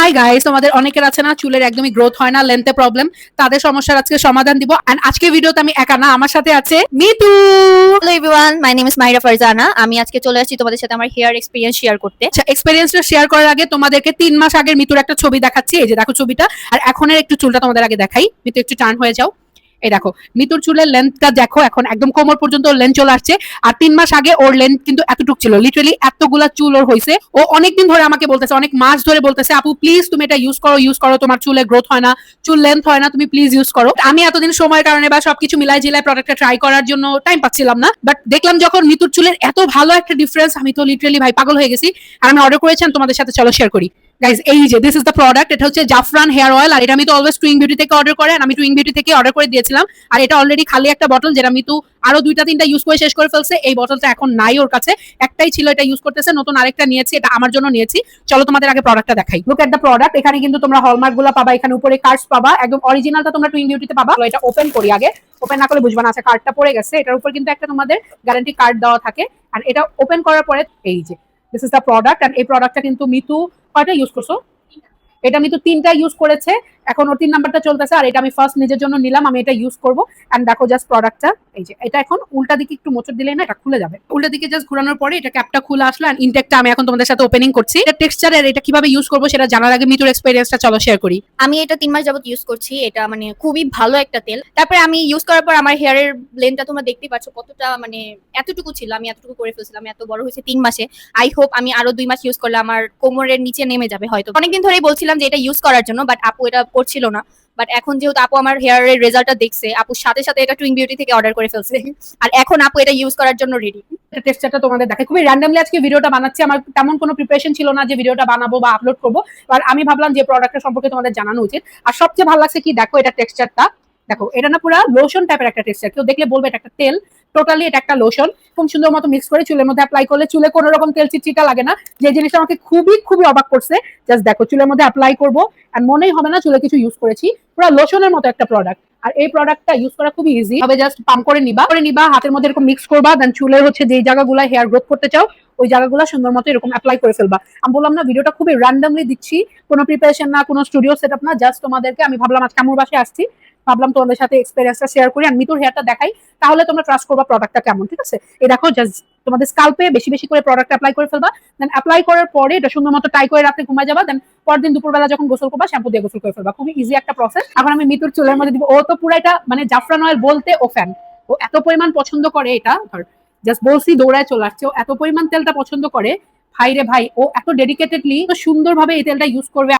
Hi guys, তোমাদের অনেকের আছে না চুলের একদমই গ্রোথ হয় না, লেন্থে প্রবলেম। তাদের সমস্যার আজকে সমাধান দিব। এন্ড আজকে ভিডিওতে আমি একা না, আমার সাথে আছে Mitu. Hello everyone, my name is Mahira Farzana. আমি আজকে চলে আসছি তোমাদের সাথে আমার হেয়ার এক্সপেরিয়েন্স শেয়ার করতে। আচ্ছা, এক্সপেরিয়েন্সটা শেয়ার করার আগে তোমাদেরকে 3 মাস আগের মিতুর একটা ছবি দেখাচ্ছি। এই যে দেখো ছবিটা, আর এখনের একটু চুলটা তোমাদের আগে দেখাই। মিতু একটু টার্ন হয়ে যাও। এই দেখো মিতুর চুলের লেন্থটা দেখো, এখন একদম কোমর পর্যন্ত ওর লেন্থ চলে আসছে। আর 3 মাস আগে ওর লেন্থ কিন্তু এতটুক ছিল, লিটারালি এতগুলা চুল ওর হয়েছে। ও অনেকদিন ধরে আমাকে বলতেছে, অনেক মাস ধরে বলতেছে, আপু প্লিজ তুমি এটা ইউজ করো, তোমার চুলে গ্রোথ হয় না, চুল লেন্থ হয় না, তুমি প্লিজ ইউজ করো। আমি এতদিন সময়ের কারণে বা সবকিছু মিলাই ঝিলাই প্রোডাক্টটা ট্রাই করার জন্য টাইম পাচ্ছিলাম না, বাট দেখলাম যখন মিতুর চুলের এত ভালো একটা ডিফারেন্স, আমি তো লিটারালি ভাই পাগল হয়ে গেছি। আর আমি অর্ডার করেছি, তোমাদের সাথে চলো শেয়ার করি। গাইজ, এই যে দিস ইজ দ্য প্রোডাক্ট। এটা হচ্ছে জাফরান হেয়ার অয়েল, আর এটা আমি তো অলওয়েজ টুইং বিউটি থেকে অর্ডার করে, আমি টুইং বিউটি থেকে অর্ডার করে দিয়েছিলাম। আর এটা অলরেডি খালি একটা বটল, যেটা মিতু আরো 2-3টা ইউজ করে শেষ করে ফেলছে। এই বটলটা এখন নাই ওর কাছে, একটাই ছিল, এটা ইউজ করতেছে। নতুন আরেকটা নিয়েছি, এটা আমার জন্য নিয়েছি। চলো তোমাদের আগে প্রোডাক্টটা দেখাই। Look at the product. এখানে কিন্তু তোমরা হলমার্ক গুলো পাবা, এখানে উপরে কার্ডস পাবা, একদম অরিজিনালটা তোমরা টুইং বিউটিতে পাবা। এটা ওপেন করি আগে, ওপেন না করলে বুঝবা না। আচ্ছা, কার্ডটা পড়ে গেছে, এটার উপর কিন্তু একটা তোমাদের গ্যারান্টি কার্ড দেওয়া থাকে। আর এটা ওপেন করার পরে এই যে দিস ইজ দ্য প্রোডাক্ট। আর এই প্রোডাক্টটা কিন্তু মিতু কয়টা ইউজ করছো? এটা আমি তো 3টা ইউজ করেছে, এখন ওর 3 নাম্বারটা চলতেছে। আর এটা আমি ফার্স্ট নিজের জন্য নিলাম, আমি এটা ইউজ করবো। এন্ড দেখো জাস্ট প্রোডাক্টটা, এই যে এটা এখন উল্টা দিকে একটু মোচড় দিলে না এটা খুলে যাবে। উল্টা দিকে জাস্ট ঘোরানোর পরে এটা ক্যাপটা খুলে আসলো। আর ইনটেকটা আমি এখন তোমাদের সাথে ওপেনিং করছি। এটা টেক্সচার আর এটা কিভাবে ইউজ করবো সেটা জানার আগে মিতুর এক্সপেরিয়েন্সটা চলো শেয়ার করি। আমি এটা 3 মাস যাবত ইউজ করছি। এটা মানে খুবই ভালো একটা তেল। তারপরে আমি ইউজ করার পর আমার হেয়ারের লেন্থটা তোমরা দেখতেই পাচ্ছ কতটা, মানে এতটুকু ছিল, আমি এতটুকু করে ফেলছিলাম, এত বড় হয়েছে 3 মাসে। আই হোপ আমি আরো 2 মাস ইউজ করলে আমার কোমরের নিচে নেমে যাবে হয়তো। অনেকদিন ধরেই বলছিলাম যে এটা ইউজ করার জন্য, বাট আপু এটা করছিল না। বাট এখন যেহেতু আপু আমার হেয়ারের রেজাল্টটা দেখছে, আপুর সাথে সাথে এটা টুইং বিউটি থেকে অর্ডার করে ফেলছে। আর এখন আপু এটা ইউজ করার জন্য রেডি। টেক্সচারটা তোমাদের দেখে খুবই র্যান্ডমলি আজকে ভিডিওটা বানাচ্ছি। আমার তেমন কোনো প্রিপারেশন ছিল না যে ভিডিওটা বানাবো বা আপলোড করবো, আর আমি ভাবলাম যে প্রোডাক্টের সম্পর্কে তোমাদের জানানো উচিত। আর সবচেয়ে ভালো লাগছে কি, দেখো এটা টেক্সচারটা দেখো, এটা না পুরো লোশন টাইপের একটা টেক্সচার। কেউ দেখলে বলবে এটা একটা তেল, টোটালি এটা একটা লোশন। খুব সুন্দর মতো মিক্স করে চুলের মধ্যে অ্যাপ্লাই করলে চুলে কোনো রকম তেল চিটচিটা লাগে না। যে জিনিসটা আমাকে খুবই খুবই অবাক করছে, জাস্ট দেখো চুলের মধ্যে অ্যাপ্লাই করবো আর মনেই হবে না চুলে কিছু ইউজ করেছি। পুরো লোশনের মতো একটা প্রোডাক্ট। আর এই প্রোডাক্টটা ইউজ করা খুবই ইজি হবে, জাস্ট পাম্প করে নিবা, হাতের মধ্যে এরকম মিক্স করবা, দেন চুলের হচ্ছে যে জায়গাগুলো হেয়ার গ্রোথ করতে চাও ওই জায়গাগুলো সুন্দর মতো এরকম অ্যাপ্লাই করে ফেলবা। আমি বললাম না ভিডিওটা খুবই র্যান্ডমলি দিচ্ছি, কোনো প্রিপারেশন না, কোনো স্টুডিও সেটআপ না, জাস্ট তোমাদেরকে আমি ভাবলাম আজকে আমার বাসায় আসছি, ভাবলাম তোমাদের সাথে এক্সপেরিয়েন্সটা শেয়ার করি আর মিতুর হেয়ারটা দেখাই, তাহলে তোমরা ট্রাস্ট করবা প্রোডাক্টটা কেমন। ঠিক আছে, এই দেখো জাস্ট তোমাদের স্কাল্পে বেশি বেশি করে প্রোডাক্ট অ্যাপ্লাই করে ফেলবা। দেন অ্যাপ্লাই করার পরে এটা সুন্দর মতো টাই করে রাতে ঘুমায় যাবা। দেন পরদিন দুপুরবেলা যখন গোসল করবা শ্যাম্পু দিয়ে গোসল করে ফেলবা। খুবই ইজি একটা প্রসেস। এখন আমি মিতুর চুলের মধ্যে দিব। ও তো পুরো এটা মানে জাফরান অয়েল বলতে ও ফ্যান, ও এত পরিমাণ পছন্দ করে এটা, জাস্ট বলছি দৌড়ায় চলে আসছে। ও এত পরিমাণ তেলটা পছন্দ করে, ভাই রে ভাই, ও এত ডেডিকেটেডলি সুন্দরভাবে এই তেলটা ইউজ করবে।